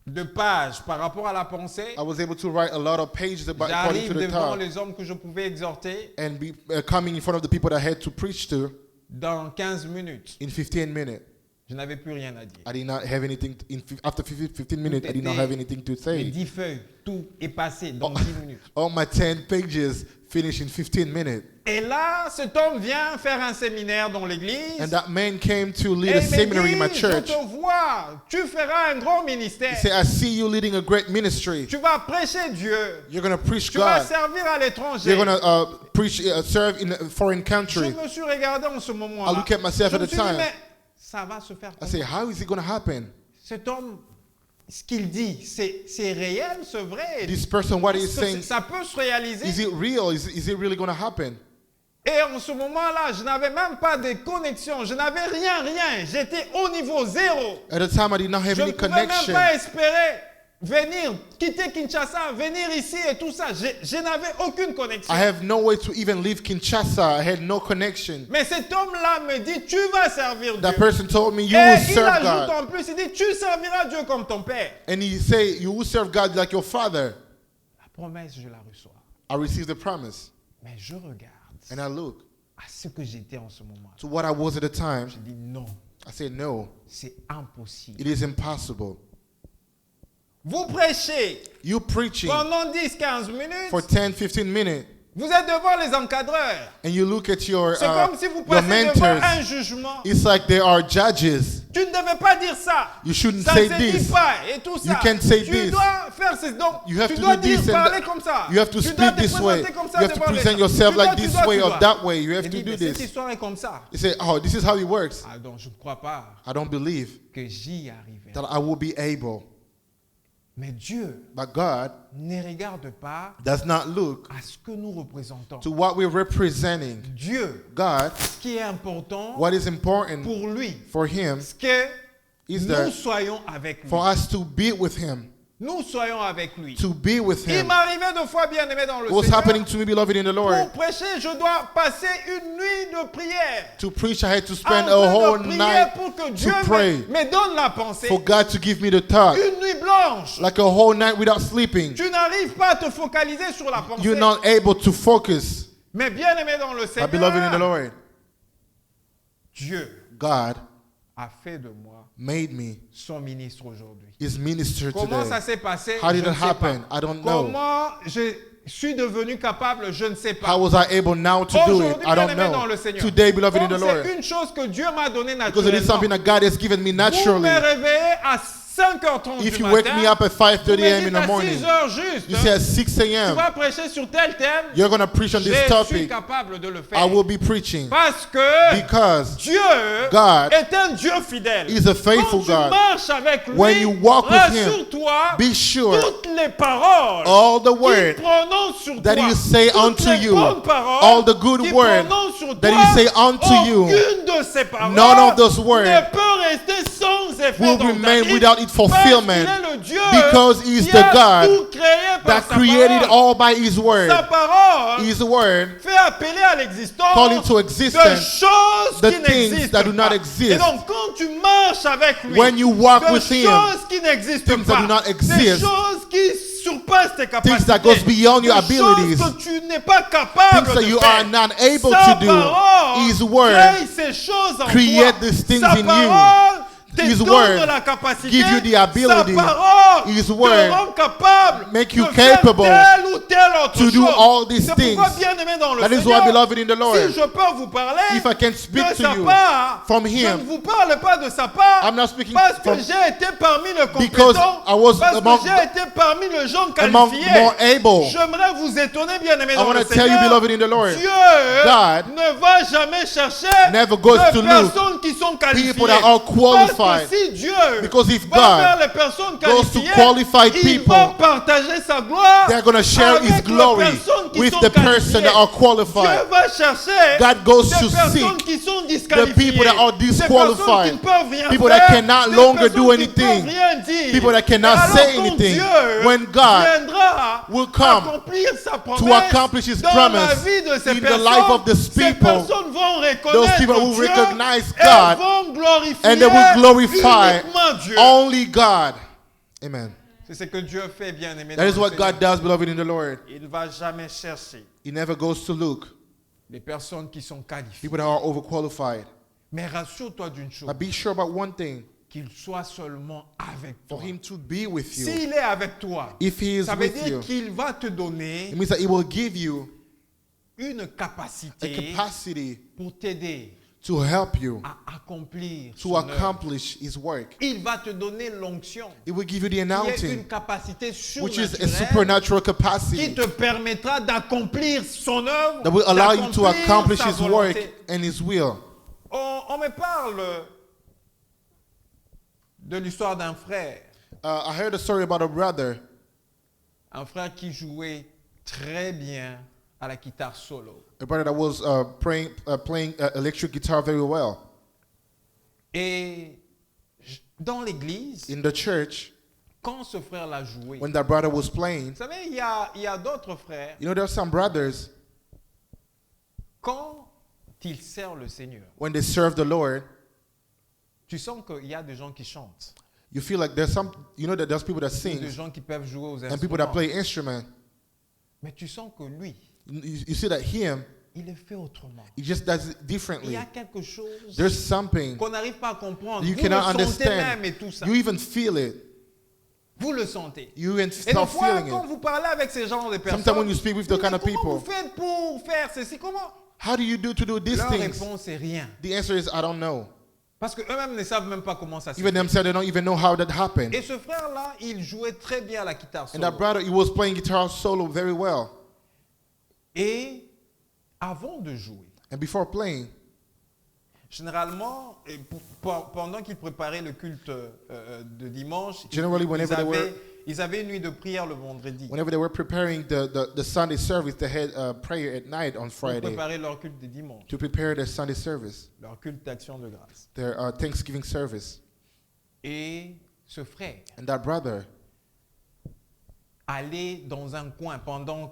de pages par rapport à la pensée. I was able to write a lot of pages about according J'arrive to the devant thought les hommes que je pouvais exhorter and be coming in front of the people that I had to preach to dans 15 minutes. in 15 minutes. Je n'avais plus rien à dire. I did not have anything after 15 minutes. I did not have anything to Les say. 10 feuilles, tout est passé dans 10 minutes. All my 10 pages finished in 15 minutes. Et là, cet homme vient faire un séminaire dans l'église. And that man came to Et lead a il seminary in me my dit, je church. te vois, tu feras un grand He ministère. said, I see you leading a great ministry. Tu vas prêcher Dieu. You're going to preach Tu vas God. servir à l'étranger. You're going to preach, serve in a foreign Je country. me suis regardé en ce I moment-là. look at myself Je at me the suis dit, time. mais ça va se faire I comment? say, how is it going to happen? Cet homme, ce qu'il dit, c'est réel, c'est vrai. This person, what he's Est-ce que saying, ça peut se réaliser. is it real? Is it really going to happen? Et en ce moment-là, je n'avais même pas de connexion. Je n'avais rien. J'étais au niveau 0. At the time, I did not have Je ne any pouvais même connection. pas espérer venir, quitter Kinshasa, venir ici et tout ça. Je n'avais aucune connexion. I have no way to even leave Kinshasa. I had no connection. Mais cet homme-là me dit, tu vas servir Dieu. That person told me, you Et will il serve ajoute God. en plus, il dit, tu serviras Dieu comme ton père. And he say, you will serve God like your father. La promesse, je la reçois. I received the promise. Mais je regarde And I look à ce que j'étais en ce moment. to what I was at the time. Je dis non, I said, no, c'est impossible. it is impossible. Vous prêchez You preaching pendant 10-15 minutes, for 10, 15 minutes, vous êtes devant les encadreurs. and you look at your C'est comme si vous your passez devant un mentors. jugement. It's like they are judges. Tu ne devais pas dire ça. You shouldn't Ça say ne se dit this. pas et tout ça. You can't say tu this. dois faire ce donc. You have Tu to dois do dire this and parler that. comme ça. You have to tu dois speak te this way. présenter comme ça You have to devant les present gens. yourself Tu dois, like tu this dois, way tu or dois. that way. You have Il to dit, do mais cette this. histoire est comme ça. He said, oh, this is how it works. Ah donc je ne crois pas I don't believe que j'y arriverai. that I will be able. Mais Dieu But God ne regarde pas does not look à ce que nous représentons. to what we're representing. Dieu, God, ce qui est important what is important pour lui, for Him, ce que He's nous there soyons avec lui. for us to be with him, Nous soyons avec lui. to be with Il him. m'arrivait de fois, bien aimé dans le What's Seigneur, happening to me, beloved in the Lord? pour prêcher, je dois passer une nuit de prière. To preach, I had to En spend a train whole de prier night pour que Dieu pray. me donne la pensée. for God to give me the thought. Une nuit blanche. Like a whole night without sleeping. Tu n'arrives pas à te focaliser sur la pensée. You're not able to focus. Mais bien aimé dans le My beloved in the Seigneur, Lord, Dieu God a fait de moi made me son ministre aujourd'hui. his minister Comment ça today. s'est passé? How Je did ne it sais happen? pas. I don't know. Comment je suis devenu capable? Je ne sais pas. How was I able now to do it? Aujourd'hui, I don't bien-aimé dans know. le Seigneur. Today, beloved in the Comme Lord, c'est une chose que Dieu m'a donnée because it is something naturellement. that God has given me Vous naturally. me réveillez à 5h30 If du you wake matin. me up at Vous 5:30 me a.m. dites in the à morning, 6h juste. you say at 6 Tu a.m., vas prêcher sur tel thème. you're going to preach on Je this suis topic. capable de le faire. I will be preaching Parce que because Dieu God est un Dieu fidèle. is a faithful Quand tu God. marches avec lui, When you walk with him, rassure-toi, Be sure toutes les paroles all the qu'il word prononce sur that toi, he say toutes unto les you, bonnes paroles all the good qu'il word prononce sur that toi, he say unto you, aucune de ces paroles none of those words ne peut rester sans effet will dans ta remain vie, without its fulfillment, parce qu'il est le Dieu because he is qui the a God tout créé par that sa created parole. all by his word. Sa parole His word fait appeler à l'existence call into de existence choses the qui things n'existent that do not pas. exist. Et donc quand tu marches avec lui, When you walk de with him, choses qui n'existent things pas, that do not des exist, choses qui surpassent tes capacités, things that goes beyond your des abilities, choses que tu n'es pas capable things that de you faire. are not able Sa to do. parole His word crée ces choses en create toi. these things Sa in you. parole te His donne word la capacité, give you the ability. sa parole His te word rend capable make you de faire capable telle ou telle autre to do chose. all these C'est pourquoi, things. bien aimé dans le That is Seigneur, why, beloved in the Lord, si je peux vous parler if I can speak de to sa you part, from je him, ne vous parle pas de sa part I'm not speaking parce que from- j'ai été parmi les because compétents, I was parce among que j'ai été parmi les gens among qualifiés. more able. J'aimerais vous étonner, bien aimé I dans want le to tell you, Seigneur, beloved in the Lord, Dieu God ne va jamais chercher never goes de to look personnes qui sont qualifiées. people that are qualified. Parce que si Dieu Because if va God vers les personnes goes to qualifiées, qualified il people, va partager sa gloire they're going to share avec his les glory personnes qui with sont the person that are qualifiées. qualified. Dieu va chercher God goes des to personnes seek qui sont the disqualifiées, people that are des personnes qui disqualified, ne peuvent rien people faire, that cannot des longer personnes do qui ne peuvent anything, rien dire. people that cannot Et alors, say quand anything. Dieu When God viendra will come accomplir sa promesse to accomplish his dans promise la vie de ces in the personnes, life of these ces people, personnes vont those reconnaître people will Dieu recognize et God, vont glorifier and they will glorify uniquement Dieu. only God. Amen. C'est ce que Dieu fait, bien aimé. That is what God does, beloved in the Lord. Il ne va jamais chercher He never goes to look les personnes qui sont qualifiées. people that are overqualified. Mais rassure-toi d'une chose, But be sure about one thing, qu'il soit seulement avec for toi. him to be with you. S'il est avec toi, If he is ça veut with dire you, qu'il va te donner it means that he will give you une a capacité capacity pour t'aider to help you à accomplir to son œuvre. accomplish his work. Il va te donner l'onction, It will give you the qui est une anointing, capacité which is a surnaturelle supernatural qui capacity te permettra d'accomplir son œuvre, that will allow you to d'accomplir accomplish sa his work volonté. and his will. On me parle de l'histoire d'un frère, I heard a story about a brother, un frère qui jouait très bien à la guitare solo. a brother that was playing electric guitar very well. Et dans l'église, In the church, quand ce frère l'a joué, when that brother was playing, vous savez, il y a d'autres frères, you know, there are some brothers, quand ils servent le Seigneur, when they serve the Lord, tu sens qu'il y a des gens qui chantent, you feel like there's some, you know, that there's people that des sing gens qui peuvent jouer aux and people that instruments. play instrument. Mais tu sens que lui, You see that him, il est fait autrement. he just does it Il differently. y a quelque chose There's something qu'on n'arrive pas à comprendre. you Vous cannot le sentez understand. même et tout ça. You even feel it. Vous le sentez. You even Et des start fois, feeling quand it. vous parlez avec ces genres de personnes, Sometimes when you speak with the vous kind dites, of people, comment vous faites pour faire ceci? Comment? how do you do to do these Leur things? réponse est rien. The answer is, I don't know. Parce qu'eux-mêmes ne savent même pas comment ça se Even fait. themselves, they don't even know how that happened. Et ce frère-là, il jouait très bien à la guitare And that solo. brother, he was playing guitar solo very well. Et avant de jouer, And before playing, généralement, pendant qu'ils préparaient le culte de dimanche, Generally, whenever ils avaient une nuit de prière le vendredi whenever they were preparing the Sunday service, they had prayer at night on pour Friday préparer leur culte de dimanche, to prepare their Sunday service, leur culte d'action de grâce. their Thanksgiving service. Et ce frère And that brother allait dans un coin pendant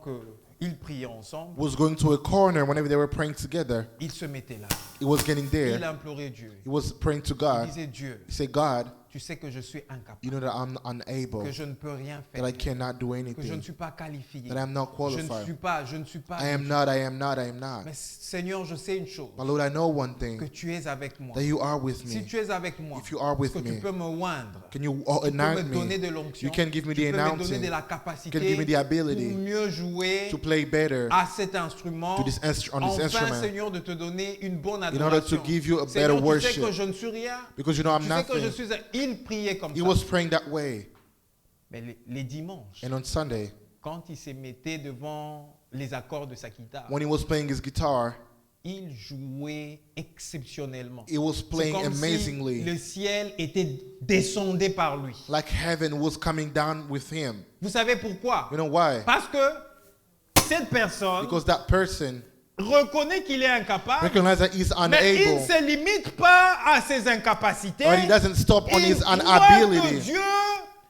qu'ils priaient ensemble. was going to a corner whenever they were praying together. Il se mettait là. He was getting Il there. implorait Dieu. He was praying to Il God. disait, Dieu, He said, God, tu sais que je suis incapable, you know that I'm unable, que je ne peux rien that I faire, cannot do que je ne anything, suis pas qualifié, that I'm not je ne qualified. suis pas. I am not, I am not, I am not. Mais Seigneur, je sais une chose, But Lord, I know one que thing, tu es avec moi. that you are with Si me. tu es avec moi, If you are with est-ce que tu me, peux me oindre, can you tu peux me anoint donner me? de l'onction, You can give me tu the peux me donner announcing. de la You can capacité give me the ability pour mieux jouer to play better à cet instrument, to this on this enfin instrument, Seigneur, de te donner une bonne in order to adoration. give you a Seigneur, better tu sais que worship. je ne suis rien, Because you know I'm tu sais que je nothing. suis il priait comme He ça. was praying that way. Mais les dimanches, And on Sunday, quand il se mettait devant les accords de sa guitare, when he was playing his guitar, il jouait exceptionnellement. he was C'est playing comme si amazingly. le ciel était descendu par lui. Like heaven was coming down with him. Vous savez pourquoi? You know why? Parce que cette personne Because that person reconnaît qu'il est incapable, recognizes that he's mais il ne unable, se limite pas à ses incapacités. but he doesn't stop on Il his croit que inability. Dieu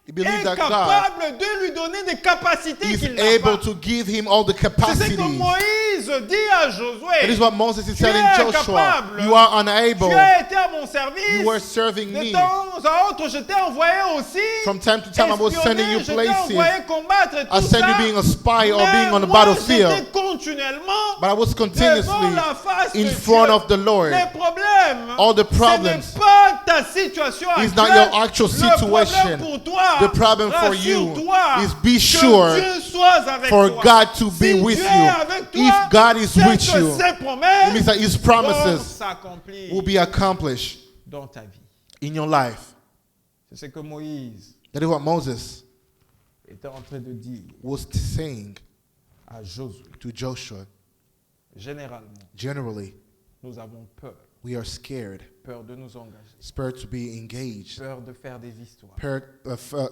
He believes est that God capable de lui donner des capacités is qu'il n'a able pas. to give him all the C'est ce que capacities. Moïse dit à That is Josué. what Moses is Tu es telling Joshua. incapable. You are Tu unable. as été à mon service. You were serving De me. temps à autre, je t'ai envoyé aussi. From time to time, I was sending you espionner, je t'ai places. envoyé combattre et I tout sent ça. you being a spy or Mais being on the moi, battlefield. j'étais continuellement But I was devant continuously la face in de front Dieu. of the Lord. Les problèmes, All the ce problems n'est pas ta situation is actuelle. not your actual Le situation. problème pour toi, The problem for you rassure-toi is be que sure Dieu soit avec for toi. God to be Si with Dieu you. est avec toi, If God is c'est with que you, ses promesses it means that His vont promises s'accomplir will be accomplished dans ta vie. in your life. C'est ce que Moïse That is what Moses était en train de dire was saying à Josué. to Joshua. Généralement, Generally, nous avons peur. we are scared, Peur de nous engager. scared to be engaged, Peur de faire des histoires.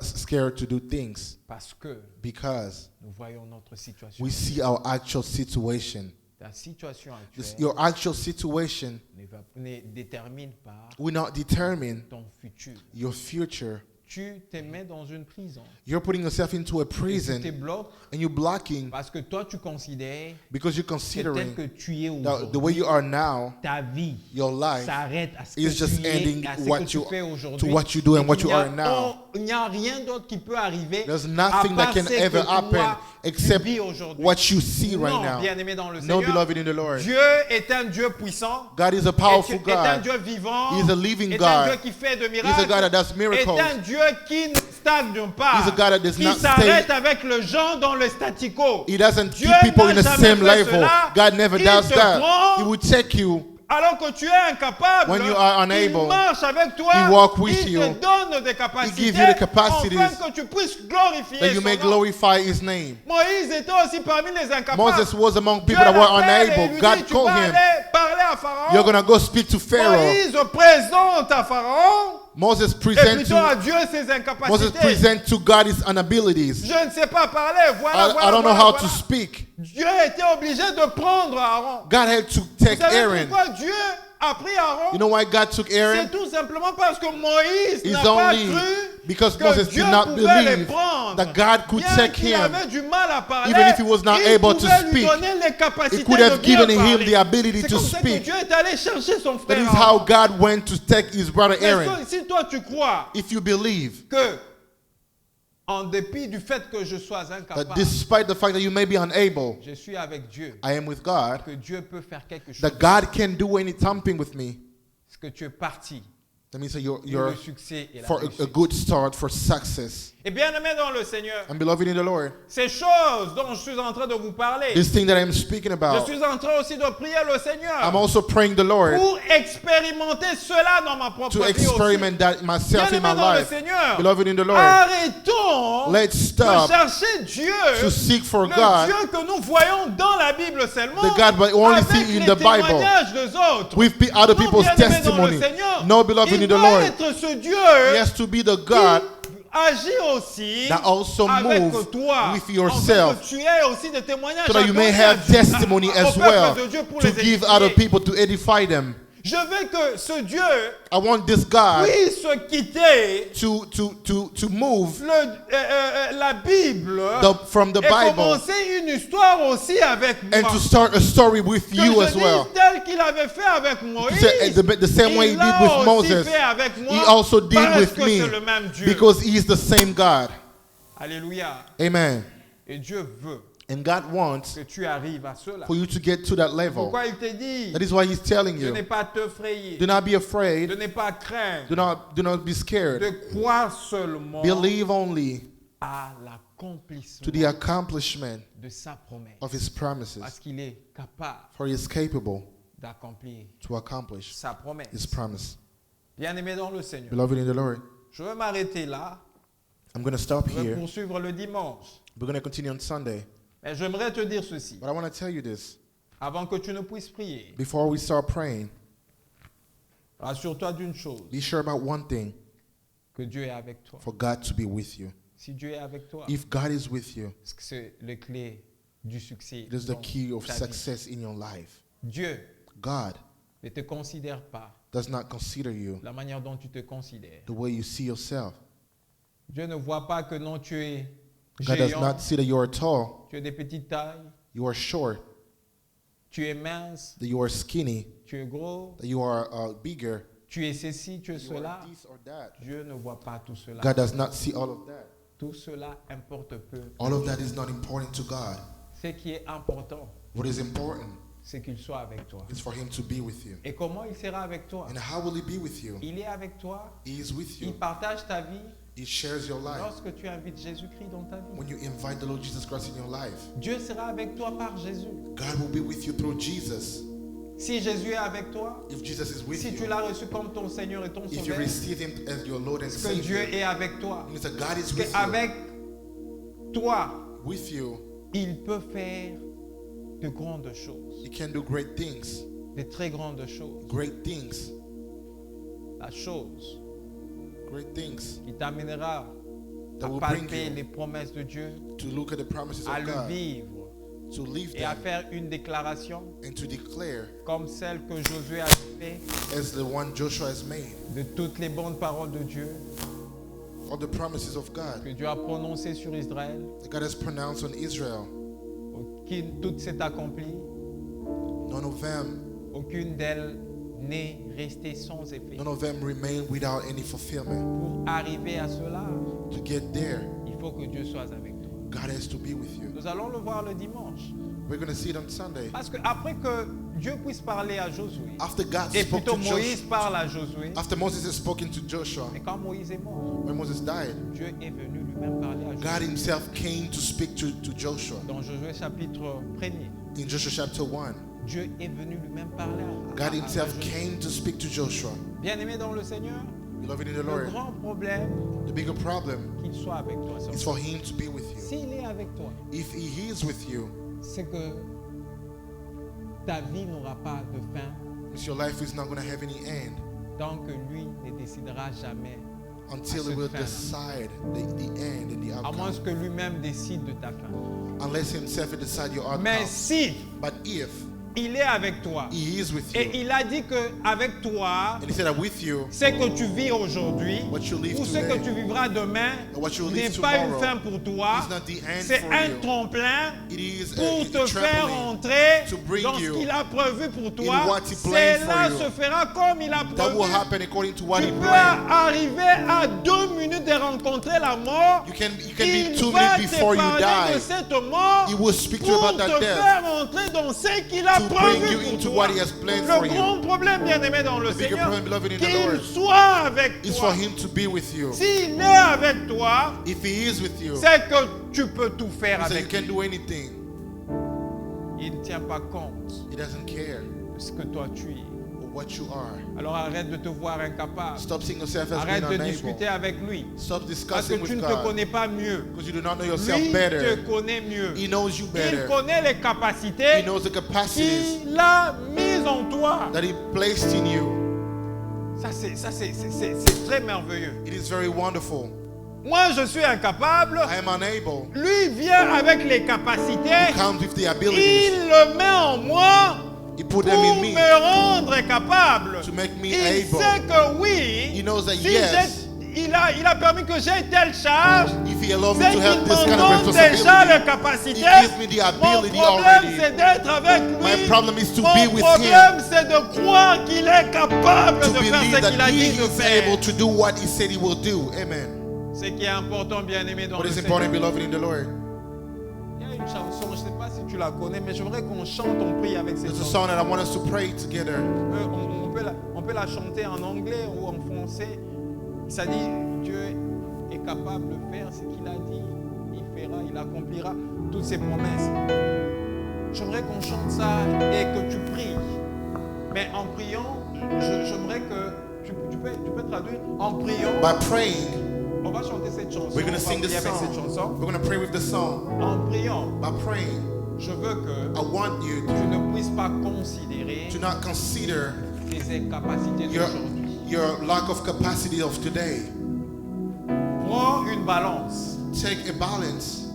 scared to do things Parce que because nous voyons notre situation. we see our actual situation. Ta situation actuelle Your actual situation ne détermine pas will not determine ton futur. your future. Tu te mets dans une prison. You're putting yourself into a Et tu te prison bloques and you're blocking parce que toi tu considères because you're que tel considering que tu es the way you aujourd'hui, are now, ta vie your life s'arrête à ce que is just tu es, ending à ce what que tu you- fais to aujourd'hui. what you do and Et what qu'il you n'y a- are now. Il n'y a rien d'autre qui peut arriver There's à nothing that part can ce ever que toi, happen tu except vis aujourd'hui. what you see right Non, now. bien-aimé dans le No, Seigneur, beloved in the Lord. Dieu est un Dieu puissant. God is a powerful est un God. Dieu vivant. He's a living est un God. Dieu qui fait de He's miracles. a God that does Est miracles. un Dieu qui ne stagne pas. He's a God that does qui not s'arrête stay. avec le gens dans le statu quo. He doesn't Dieu keep people in n'a the jamais same fait level. cela. God never Il does te that. prend He will take you alors que tu es incapable. When you are unable. Il marche avec toi. He walk with il you. te donne des capacités. He gives you the capacities afin que tu puisses glorifier that you son may nom. glorify His name. Moïse était aussi parmi les incapables. Moses was among Dieu people that were l'appelle et unable. lui God dit, tu called vas him. aller parler à Pharaon. You're going to go speak to Pharaoh. Moïse présente à Pharaon Moses et present plutôt à to Dieu ses Moses incapacités. present to God his inabilities. Je ne sais pas parler. Voilà, I don't know how to voilà. speak. Dieu était obligé de prendre Aaron. God had to Vous take savez Aaron. pourquoi Dieu a pris Aaron? You know why God took C'est Aaron? tout simplement parce que Moïse It's n'a pas only cru because que Moses Dieu did not pouvait les believe prendre. that God could Bien take qu'il him. avait du mal à parler, Even if he was not il able to pouvait lui speak, donner les capacités He could de have bien given him parler. the ability C'est to comme ça que speak. Dieu est allé chercher son That frère is Aaron. how God went to take his brother Est-ce Aaron. que si toi tu crois If you believe que, en dépit du fait que je sois that incapable, despite the fact that you may be unable, je suis avec Dieu, I am with God, que Dieu peut faire quelque chose, that God can do something with me, parce que tu es parti that means that you're pour le succès et la for a réussite. good start, for success. Et bien aimé dans le Seigneur, And beloved in the Lord, ces choses dont je suis en train de vous parler, this thing that I'm speaking je about, suis en train aussi de prier le Seigneur I'm also praying the Lord pour expérimenter cela dans ma propre to vie aussi. experiment that myself Bien in my aimé dans le life. Seigneur, Beloved in the Lord, arrêtons let's de stop chercher Dieu, to seek for le God, Dieu que nous voyons dans la Bible seulement, the God we only avec see in les the Bible, témoignages des autres. with other Non, people's bien-aimé dans testimony. le Seigneur, No, beloved il in the doit Lord, être ce Dieu He has to be the God qui agit aussi that also avec move toi, with yourself, afin que tu aies aussi des témoignages so that you à may donner have testimony au as peuple well de Dieu pour to les give édifier. other people to edify them. Je veux que ce Dieu I want this God puisse quitter to move la Bible from the et Bible commencer une histoire aussi avec moi. and to start a story with Que you je as well. dise tel qu'il avait fait avec Moïse, The same way he il did l'a with aussi Moses, fait avec moi, he also did parce with que me, c'est le même Dieu. because he is the same God. Alléluia. Amen. Et Dieu veut And God wants que tu arrives à cela. for you to get to that level. Pourquoi il te dit That is why he's telling de ne you, pas te frayer, do not be de afraid, ne pas craindre, do not be scared. de croire seulement Believe only à to l'accomplissement the accomplishment de sa promesse. of his promises, Parce qu'il est capable for he is capable d'accomplir to accomplish sa promesse. his promise. Bien-aimé dans le Seigneur, Beloved in the Lord, je vais m'arrêter là. I'm going to stop Je vais here. poursuivre le dimanche. We're going to continue on Sunday. Mais j'aimerais te dire ceci, But I want to tell you this. avant que tu ne puisses prier. Before we start praying, Rassure-toi d'une chose, be sure about one thing, que Dieu est avec toi. for God to be with you. Si Dieu est avec toi, If God is with you, c'est le clé du succès. it is the dans key of ta vie. success in your life. Dieu God ne te considère pas does not consider you la manière dont tu te considères. the way you see yourself. Dieu ne voit pas que non, tu es God does géant, not see that you are tall, tu es de petite taille, you are short, tu es mince, that you are skinny, tu es gros, that you are bigger, tu es ceci, tu es you are cela. this or that. Dieu ne voit pas tout cela. God does not see all of that. Tout cela importe peu. All of that is not important to God. Ce qui est important, What is important c'est qu'il soit avec toi. is for him to be with you. Et comment il sera avec toi? And how will he be with you? Il est avec toi, He is with il you. partage ta vie He shares your life. lorsque tu invites Jésus-Christ dans ta vie. When you invite the Lord Jesus Christ in your life, Dieu sera avec toi par Jésus. God will be with you through Jesus. Si Jésus est avec toi, If Jesus is with si tu you, l'as reçu comme ton Seigneur et ton if you Sauveur, receive him as your Lord and que Dieu Savior, est avec toi, it means that God is with you. qu'avec toi, With you, il peut faire de grandes choses, he can do great things. de très grandes choses. Great things. La chose Great things qui t'amènera that à will bring palper you les promesses de Dieu, to look at the promises à of le God, vivre to live et à them, faire une déclaration and to declare comme celle que Josué a fait as the one Joshua has made, de toutes les bonnes paroles de Dieu all the promises of God que Dieu a prononcées sur Israël. that God has pronounced on Israel. Tout s'est accompli. None of them, Aucune d'elles n'est restée sans effet. none of them remain without any fulfillment. Pour arriver à cela, To get there, il faut que Dieu soit avec toi. God has to be with you. Nous allons le voir le dimanche. We're going to see it on Sunday. Parce que après que Dieu puisse parler à Josué, After God et spoke plutôt to Moïse Joshua, parle à Josué, after Moses has spoken to Joshua, et quand Moïse est mort, when Moses died, Dieu est venu lui-même parler à God Josué. himself came to speak to Joshua. Dans Josué chapitre 1er, In Joshua chapter 1, Dieu est venu lui-même parler God à himself Josué. came to speak to Joshua. Bien-aimé dans le Seigneur, Beloved in the le Lord, grand problème, the bigger problem qu'il soit avec toi. is for him to be with you. S'il est avec toi, If he is with you, c'est que ta vie n'aura pas de fin your life is not going to have any end tant que lui ne décidera jamais. until cette he will fin. decide the end and the À moins outcome. que lui-même décide de ta fin. Unless himself will decide your outcome. Mais si But if il est avec toi, he is with et you, il a dit que avec toi, and he said that with you, ce que tu vis aujourd'hui, what you live ou ce que today, tu vivras demain, and what you will n'est live pas une tomorrow, fin pour toi. is not the end C'est for un you. tremplin It is pour a te faire trampoline entrer to bring dans ce you qu'il a prévu pour in toi. what he planned Cela for you. se fera comme il a that will prévu. happen according to what Tu he peux planned. arriver à 2 minutes de rencontrer la mort. You can be Il 2 va minutes te before you parler de die cette mort He will speak to you pour about that te death, faire entrer dans ce qu'il a to bring prévu you pour into toi. what he has planned for Le you. grand problème, bien-aimé dans le The bigger Seigneur, problem, beloved in the qu'il Lord, soit avec is toi. for him to be with you. S'il est avec toi, If he is with you, c'est que tu peux tout faire so you avec can lui. do anything. Il ne tient pas compte He doesn't care de ce que toi tu es. for what you are. Alors arrête de te voir incapable. Stop seeing yourself as Arrête being de unable. discuter avec lui. Stop Parce discussing que tu with ne te God connais pas mieux. because you do not know yourself Lui te better. connaît mieux. He knows you Il better. connaît les He capacités knows the capacities qu'il a mises en toi. that he placed in you. Ça, c'est très merveilleux. It is very wonderful. Moi, je suis incapable. I am unable. Lui vient avec les capacités. He comes with the abilities. Il le met en moi. He put pour them in me me rendre capable. to make me Il able. sait que oui, He knows that si yes, il a permis que j'ai telle charge, if He allows me c'est to qu'il have this m'en kind of donne déjà responsibility, les capacités. He gives me the Mon ability problème, already. c'est d'être avec lui. My problem is to Mon be with problème, c'est de croire qu'il est capable To de faire believe ce qu'il that a He dit de is faire. able to do what He said He will do. Amen. Ce qui est important, bien-aimé, dans What le is Seigneur. important, beloved in the Lord? Il y a une chanson, je ne sais pas si tu la connais, mais j'aimerais qu'on chante, on prie avec cette There's a chanson. song that I want us to pray together. On peut la chanter en anglais ou en français. Ça dit, Dieu est capable de faire ce qu'il a dit. Il fera, il accomplira toutes ses promesses. J'aimerais qu'on chante ça et que tu pries. Mais en priant, j'aimerais que tu peux traduire en priant. By praying, On va chanter cette chanson. we're going to On va sing this prier avec cette song. chanson. We're going to pray with the song. En priant, By praying, je veux que I want you tu ne puisses pas considérer to not consider tes incapacités your, d'aujourd'hui. your lack of capacity of today. Prends une balance. Take a balance.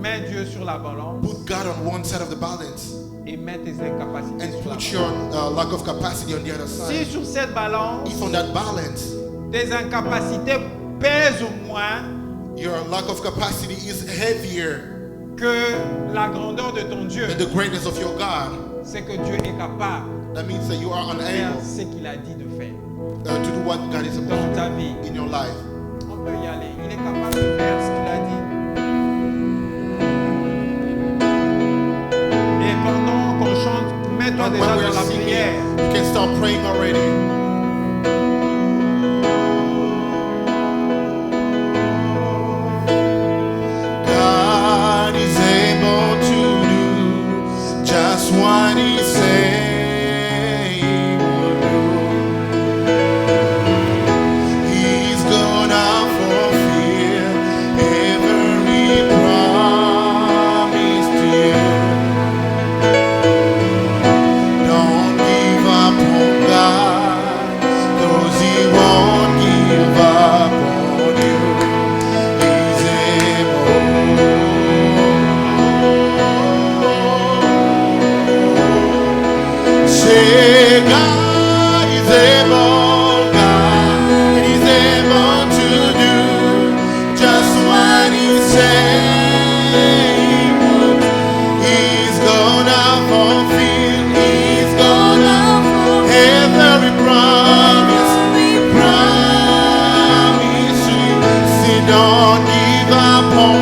Mets Dieu sur la balance Put God on one side of the balance et mets tes incapacités and sur la put balance. your lack of capacity on the other Si side. sur cette balance, If on that balance, tes incapacités pèsent moins your lack of capacity is heavier que la grandeur de ton Dieu, than the greatness of your God, c'est que Dieu est capable that means that you are de faire unable ce qu'il a dit de faire to do what God is dans supposed ta to vie. do in your life. On peut y aller. Il est capable de faire ce qu'il a dit. Et pendant qu'on chante, mets-toi And déjà when dans we're la singing, prière. you can start praying already. God is able to do just what He said He would do. He's gonna fulfill every promise to you. Don't give up on God, 'cause He won't give up on you. He's able. Say God is able, God is able to do just what He said He would. He's gonna fulfill, He's gonna every promise, promise you. Say don't give up on